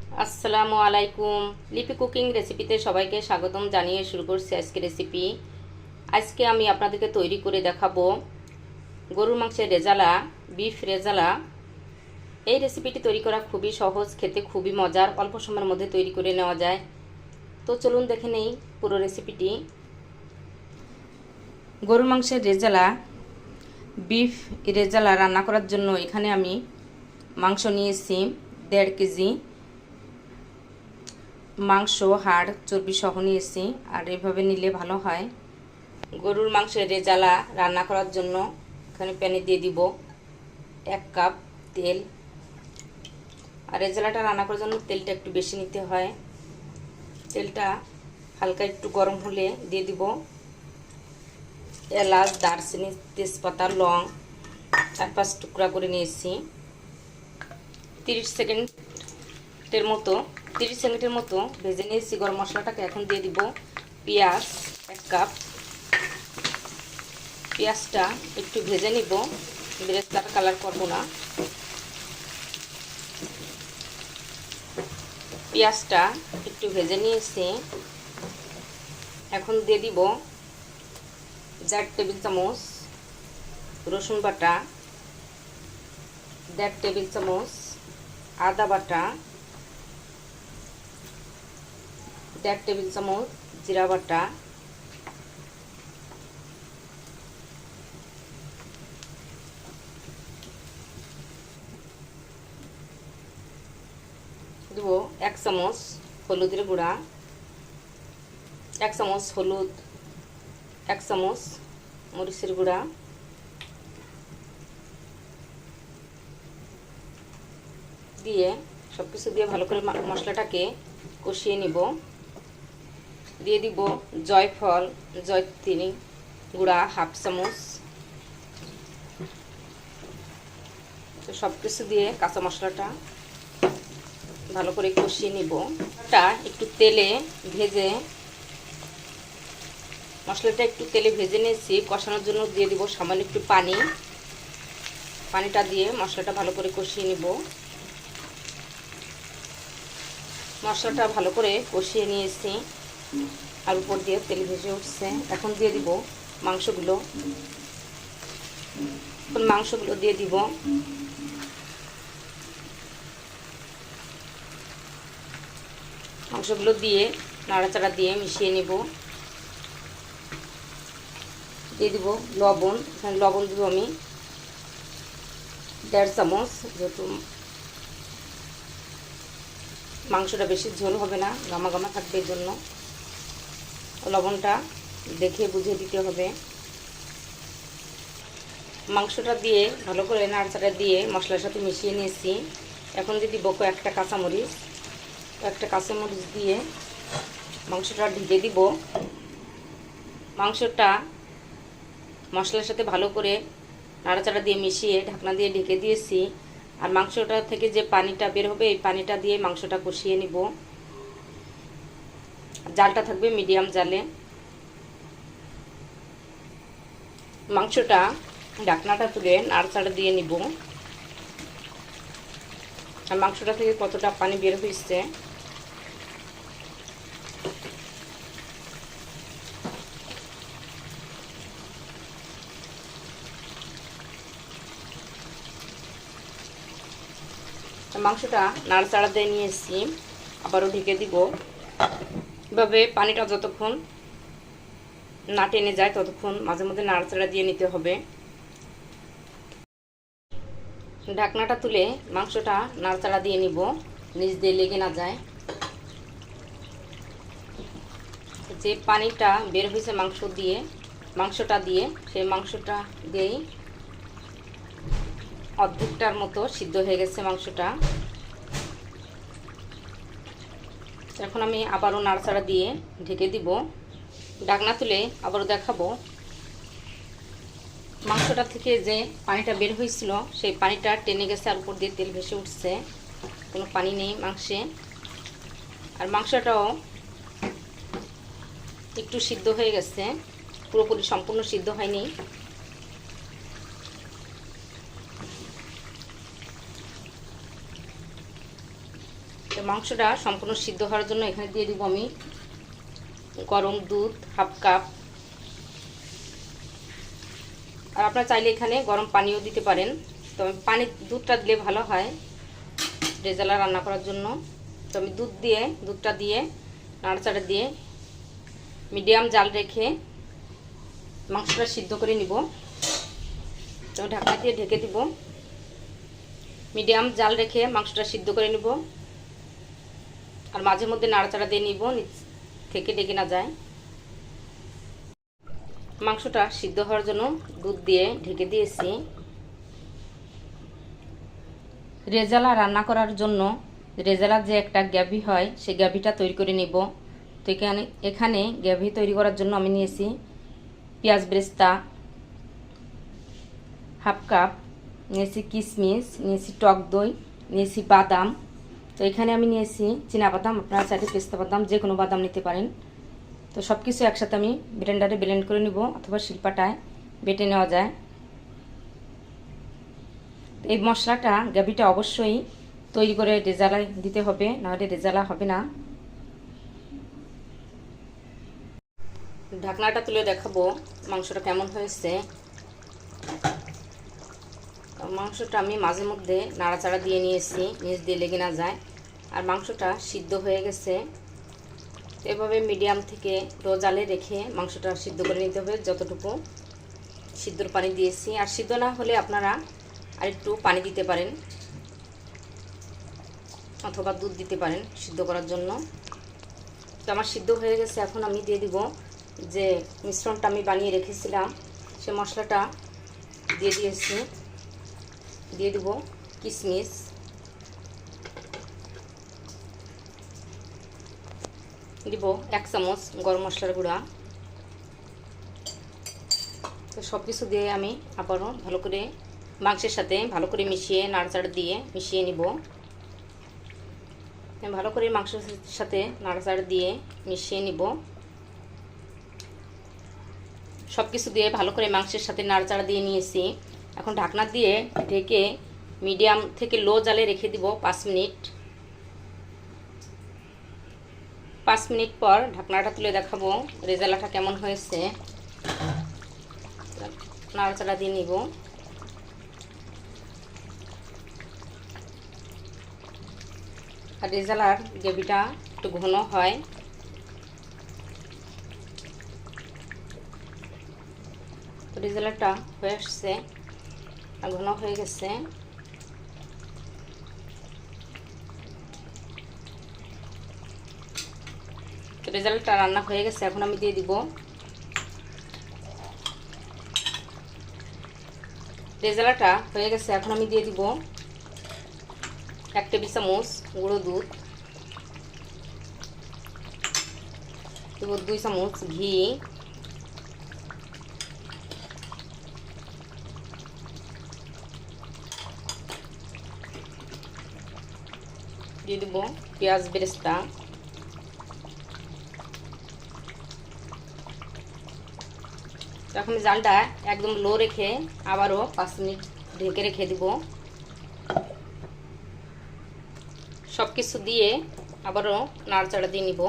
আসসালামু আলাইকুম। লিপি কুকিং রেসিপিতে সবাইকে স্বাগতম জানিয়ে শুরু করছি আজকে রেসিপি। আজকে আমি আপনাদেরকে তৈরি করে দেখাবো গরুর মাংসের রেজালা, বিফ রেজালা। এই রেসিপিটি তৈরি করা খুবই সহজ, খেতে খুবই মজার, অল্প সময়ের মধ্যে তৈরি করে নেওয়া যায়। তো চলুন দেখে নেই পুরো রেসিপিটি। গরুর মাংসের রেজালা, বিফ রেজালা রান্না করার জন্য এখানে আমি মাংস নিয়েছি 1.5 কেজি। মাংস হাড় চর্বি সহ নিয়েছি, আর এভাবে নিলে ভালো হয়। গরুর মাংসের রেজালা রান্না করার জন্য এখানে প্যানে দিয়ে দিব 1 কাপ তেল। আর রেজালাটা রান্না করার জন্য তেলটা একটু বেশি নিতে হয়। তেলটা হালকা একটু গরম হলে দিয়ে দিব এলাচ, দারচিনি, তেজপাতা, লং 4-5 টুকরা করে নিয়েছি। 30 সেকেন্ডের মতো ভেজে নিয়েছি গরম মশলাটাকে। এখন দিয়ে দিব পেঁয়াজ 1 কাপ। পেঁয়াজটা একটু ভেজে নিব, বেরেস্তার কালার করব না। পেঁয়াজটা একটু ভেজে নিয়েছি। এখন দিয়ে দিব 1.5 টেবিল চামচ রসুন বাটা, 1.5 টেবিল চামচ আদা বাটা, 1.5 টেবিল চামচ জিরা বাটা, দেব 1 চামচ হলুদের গুঁড়া, 1 চামচ হলুদ, 1 চামচ মরিচের গুঁড়া, দিয়ে সবকিছু দিয়ে ভালো করে মশলাটাকে কষিয়ে নিব। দিয়ে দিব জয়ফল, জয়ত্রী গুঁড়া 1/2 চামচ। তো সব কিছু দিয়ে কাঁচা মশলাটা ভালো করে কষিয়ে নিব। একটু তেলে ভেজে মশলাটা একটু তেলে ভেজে নিয়েছি। কষানোর জন্য দিয়ে দিব সামান্য একটু পানি। পানিটা দিয়ে মশলাটা ভালো করে কষিয়ে নিব। মশলাটা ভালো করে কষিয়ে নিয়েছি, আর উপর দিয়ে তেল ভেজে উঠছে। এখন দিয়ে দিব মাংসগুলো। মাংসগুলো দিয়ে দিব। মাংসগুলো দিয়ে নাড়াচাড়া দিয়ে মিশিয়ে নেব। দিয়ে দিব লবণ। এখানে লবণ দিব আমি 1.5 চামচ, যেহেতু মাংসটা বেশি ঝোল হবে না, গামা গামা থাকবে, এর জন্য লবণটা দেখে বুঝে দিতে হবে। মাংসটা দিয়ে ভালো করে নাড়াচাড়া দিয়ে মশলার সাথে মিশিয়ে নিয়েছি। এখন দিয়ে দিব কয়েকটা কাঁচামরিচ দিয়ে মাংসটা ঢেকে দিব। মাংসটা মশলার সাথে ভালো করে নাড়াচাড়া দিয়ে মিশিয়ে ঢাকনা দিয়ে ঢেকে দিয়েছি। আর মাংসটা থেকে যে পানিটা বের হবে, এই পানিটা দিয়ে মাংসটা কষিয়ে নিব। জালটা থাকবে মিডিয়াম জালে। মাংসটা ঢাকনাটা তুলে নাড়াচাড়া দিয়ে নিব। আর মাংসটা থেকে কতটা পানি বের হয়েছে মাংসটা নাড়াচাড়া দিয়ে নিয়েছি। আবারও ঢেকে দিব। এভাবে পানিটা যতক্ষণ না টেনে যায় ততক্ষণ মাঝে মধ্যে নাড়াচাড়া দিয়ে নিতে হবে। ঢাকনাটা তুলে মাংসটা নাড়াচাড়া দিয়ে নিব, নিচ দিয়ে লেগে না যায়। যে পানিটা বের হয়েছে মাংসটা দিয়ে সেই মাংসটা দিয়েই অর্ধেকটার মতো সিদ্ধ হয়ে গেছে মাংসটা। এখন আমি আবারও নাড়াচাড়া দিয়ে ঢেকে দিব। ঢাকনা তুলে আবারও দেখাবো। মাংসটা থেকে যে পানিটা বের হয়েছিল সেই পানিটা টেনে গেছে, আর উপর দিয়ে তেল ভেসে উঠছে, কোনো পানি নেই মাংসে। আর মাংসটাও একটু সিদ্ধ হয়ে গেছে, পুরোপুরি সম্পূর্ণ সিদ্ধ হয়নি। মাংসটা সম্পূর্ণ সিদ্ধ হওয়ার জন্য এখানে দিয়ে দিব আমি গরম দুধ হাফ কাপ। আর আপনারা চাইলে এখানে গরম পানিও দিতে পারেন, তবে দুধটা দিলে ভালো হয় রেজালা রান্না করার জন্য। তো আমি দুধটা দিয়ে নাড়াচাড়া দিয়ে মিডিয়াম জাল রেখে মাংসটা সিদ্ধ করে নিব। তো ঢাকনা দিয়ে ঢেকে দিব, মিডিয়াম জাল রেখে মাংসটা সিদ্ধ করে নিব। আর মাঝে মধ্যে নাড়াচাড়া দিয়ে নিব, নিচ থেকে ডেকে না যায়। মাংসটা সিদ্ধ হওয়ার জন্য দুধ দিয়ে ঢেকে দিয়েছি। রেজালা রান্না করার জন্য রেজালার যে একটা গ্যাভি হয় সেই গ্যাভিটা তৈরি করে নিব। তো এখানে গ্যাভি তৈরি করার জন্য আমি নিয়েছি পেঁয়াজ বেরেস্তা হাফ কাপ, নিয়েছি কিশমিশ, নিয়েছি টক দই, নিয়েছি বাদাম। তো এখানে আমি নিয়েছি চীনাবাদাম, আপনারা চাইলে পেস্তা বাদাম যে কোনো বাদাম নিতে পারেন। তো সব কিছু একসাথে আমি ব্লেন্ডারে ব্লেন্ড করে নিব, অথবা শিলপাটায় বেটে নেওয়া যায়। এই মশলাটা গ্যাভিটা অবশ্যই তৈরি করে রেজালায় দিতে হবে, নাহলে রেজালা হবে না। ঢাকনাটা তুলে দেখাবো মাংসটা কেমন হয়েছে। মাংসটা আমি মাঝে মধ্যে নাড়াচাড়া দিয়ে নিয়েছি, নিচ দিয়ে লেগে না যায়। আর মাংসটা সিদ্ধ হয়ে গেছে। এভাবে মিডিয়াম থেকে লো জালে রেখে মাংসটা সিদ্ধ করে নিতে হবে, যতটুকু সিদ্ধর পানি দিয়েছি। আর সিদ্ধ না হলে আপনারা আরেকটু পানি দিতে পারেন, অথবা দুধ দিতে পারেন সিদ্ধ করার জন্য। তো আমার সিদ্ধ হয়ে গেছে। এখন আমি দিয়ে দিব যে মিশ্রণটা আমি বানিয়ে রেখেছিলাম, সে মশলাটা দিয়ে দিয়েছি। দিয়ে দিব কিশমিশ, দিব 1 চামচ গরম মশলার গুঁড়া। তো সব কিছু দিয়ে আমি আবারও ভালো করে মাংসের সাথে ভালো করে মিশিয়ে নাড়াচাড়া দিয়ে মিশিয়ে নিব। ভালো করে মাংসের সাথে নাড়াচাড়া দিয়ে মিশিয়ে নিব। সব কিছু দিয়ে ভালো করে মাংসের সাথে নাড়াচাড়া দিয়ে নিয়েছি। এখন ঢাকনা দিয়ে ঢেকে মিডিয়াম থেকে লো জালে রেখে দিব 5 মিনিট। 5 মিনিট পর ঢাকনাটা তুলে দেখাবো রেজালাটা কেমন হয়েছে। নাড়াচাড়া দিয়ে নিব। আর রেজালার গ্রেভিটা একটু ঘন হয়। তো রেজালাটা হয়ে আসছে আর ঘন হয়ে গেছে। তো রেজালাটা রান্না হয়ে গেছে। এখন আমি দিয়ে দিব রেজালাটা হয়ে গেছে। এখন আমি দিয়ে দিব 1 টেবিল চামচ গুঁড়ো দুধ, দেব 2 চামচ ঘি, দিয়ে দেব পেঁয়াজ বেরেস্তা, এখন জালটা একদম লো রেখে আবারও 5 মিনিট ঢেকে রেখে দিব। সব কিছু দিয়ে আবারও নাড়াচাড়া দিয়ে নিব।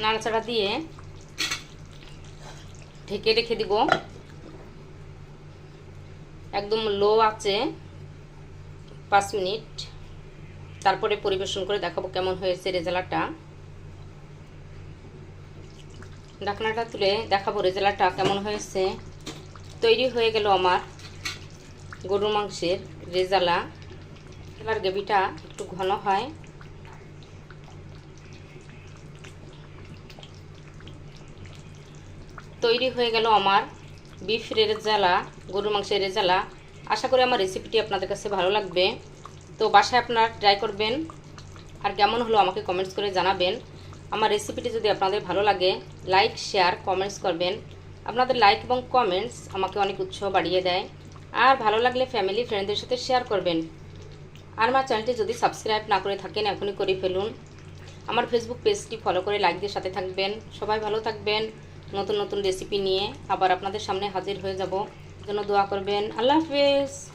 নাড়াচাড়া দিয়ে ঢেকে রেখে দিব একদম লো আছে 5 মিনিট। তারপরে পরিবেশন করে দেখাবো কেমন হয়েছে রেজালাটা। ঢাকনাটা তুলে দেখাবো রেজালাটা কেমন হয়েছে। তৈরি হয়ে গেল আমার গরুর মাংসের রেজালা। এবার গ্রেভিটা একটু ঘন হয়। তৈরি হয়ে গেল আমার বিফ রেজালা, গরুর মাংসের রেজালা। আশা করি আমার রেসিপিটি আপনাদের কাছে ভালো লাগবে। তো বাসায় আপনারা ট্রাই করবেন, আর কেমন হলো আমাকে কমেন্টস করে জানাবেন। আমার রেসিপিটি যদি আপনাদের ভালো লাগে লাইক শেয়ার কমেন্টস করবেন। আপনাদের লাইক এবং কমেন্টস আমাকে অনেক উৎসাহ বাড়িয়ে দেয়। আর ভালো লাগলে ফ্যামিলি ফ্রেন্ডদের সাথে শেয়ার করবেন। আর আমার চ্যানেলটি যদি সাবস্ক্রাইব না করে থাকেন এখনই করে ফেলুন। আমার ফেসবুক পেজটি ফলো করে লাইক দিয়ে সাথে থাকবেন। সবাই ভালো থাকবেন। নতুন নতুন রেসিপি নিয়ে আবার আপনাদের সামনে হাজির হয়ে যাব। জন্য দোয়া করবেন। আল্লাহ হাফেজ।